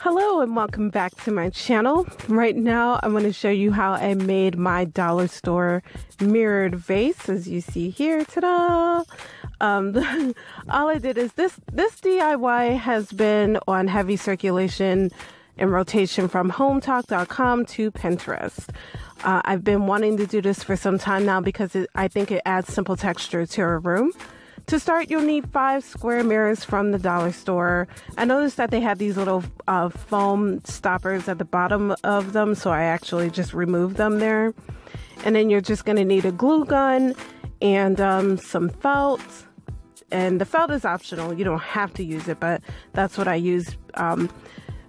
Hello and welcome back to my channel. Right now I'm going to show you how I made my dollar store mirrored vase, as you see here. Ta-da! All I did is this DIY has been on heavy circulation and rotation from hometalk.com to Pinterest. I've been wanting to do this for some time now because I think it adds simple texture to a room. To start, you'll need 5 square mirrors from the dollar store. I noticed that they had these little foam stoppers at the bottom of them, so I actually just removed them there. And then you're just going to need a glue gun and some felt. And the felt is optional. You don't have to use it, but that's what I use,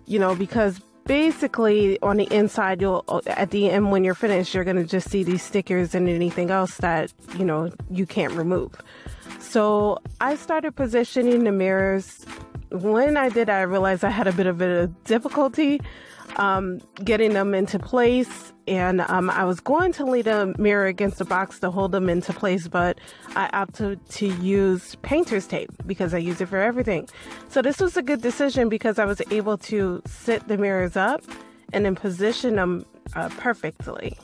because basically on the inside, at the end when you're finished, you're going to just see these stickers and anything else that, you can't remove. So I started positioning the mirrors. When I did, I realized I had a bit of a difficulty getting them into place. And I was going to lean a mirror against the box to hold them into place, but I opted to use painter's tape because I use it for everything. So this was a good decision because I was able to sit the mirrors up and then position them perfectly.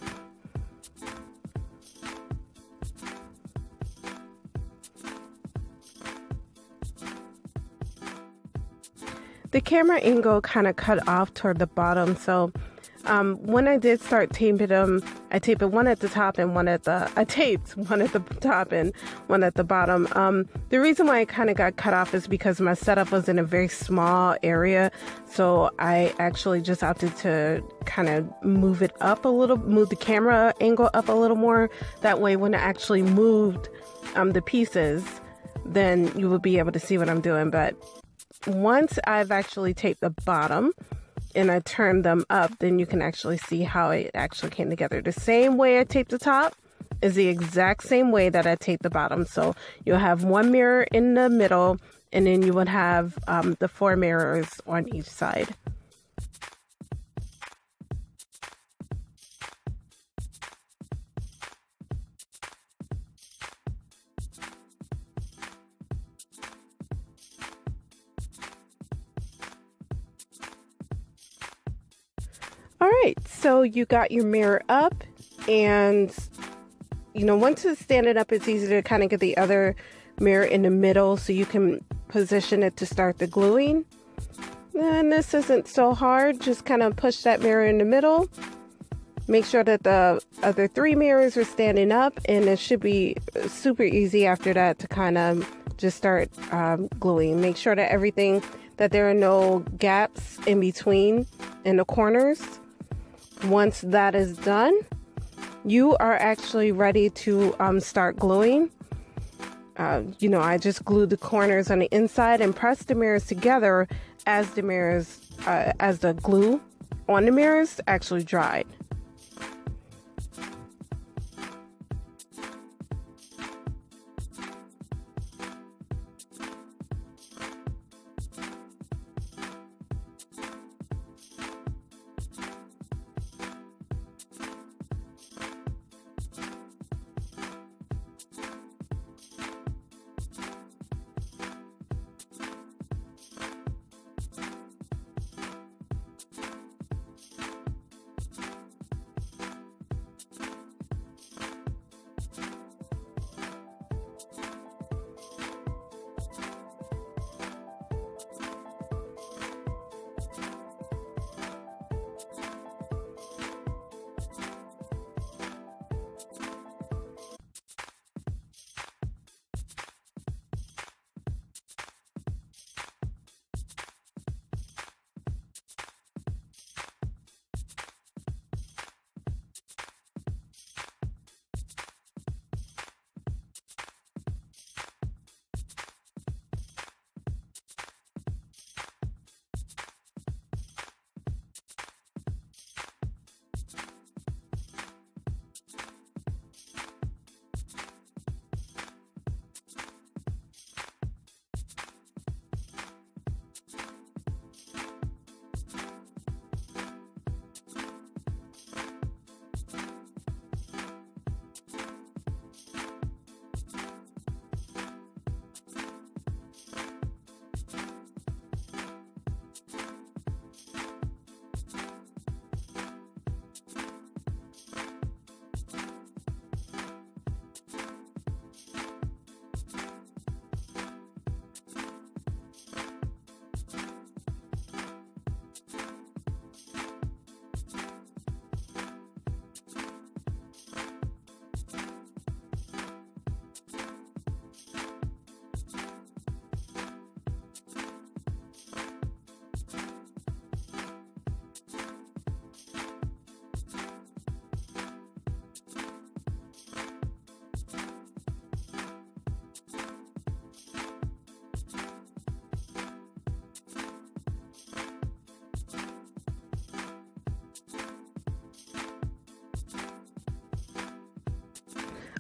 The camera angle kind of cut off toward the bottom, so when I did start taping them, I taped one at the top and I taped one at the top and one at the bottom. The reason why it kind of got cut off is because my setup was in a very small area, so I actually just opted to kind of move the camera angle up a little more. That way, when I actually moved the pieces, then you will be able to see what I'm doing. But once I've actually taped the bottom and I turned them up, then you can actually see how it actually came together. The same way I taped the top is the exact same way that I taped the bottom. So you'll have one mirror in the middle, and then you would have the 4 mirrors on each side. All right, so you got your mirror up, and once it's standing up, it's easy to kind of get the other mirror in the middle so you can position it to start the gluing. And this isn't so hard, just kind of push that mirror in the middle. Make sure that the other 3 mirrors are standing up, and it should be super easy after that to kind of just start gluing. Make sure that there are no gaps in between in the corners. Once that is done, you are actually ready to start gluing. I just glued the corners on the inside and pressed the mirrors together as the glue on the mirrors actually dried.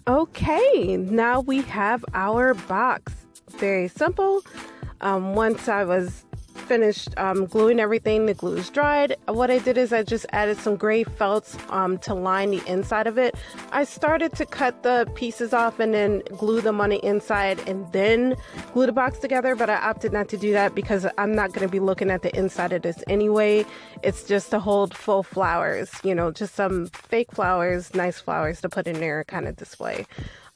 Okay, now we have our box. Very simple. Once I was finished gluing everything, the glue is dried. What I did is I just added some gray felts to line the inside of it. I started to cut the pieces off and then glue them on the inside and then glue the box together, but I opted not to do that because I'm not going to be looking at the inside of this anyway. It's just to hold full flowers, you know, just some fake flowers, nice flowers to put in there kind of display.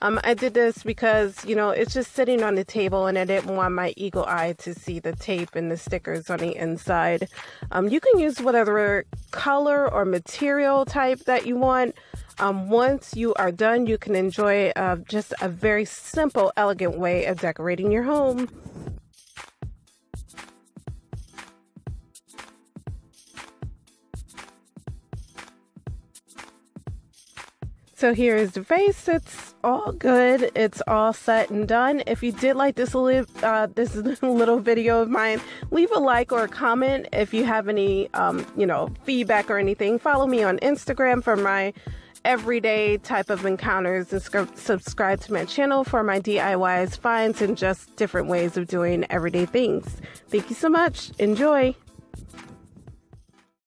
I did this because, you know, it's just sitting on the table and I didn't want my eagle eye to see the tape and the stickers on the inside. You can use whatever color or material type that you want. Once you are done, you can enjoy just a very simple, elegant way of decorating your home. So here is the vase. It's all good. It's all set and done. If you did like this little video of mine, leave a like or a comment. If you have any, feedback or anything, follow me on Instagram for my everyday type of encounters and subscribe to my channel for my DIYs, finds, and just different ways of doing everyday things. Thank you so much. Enjoy.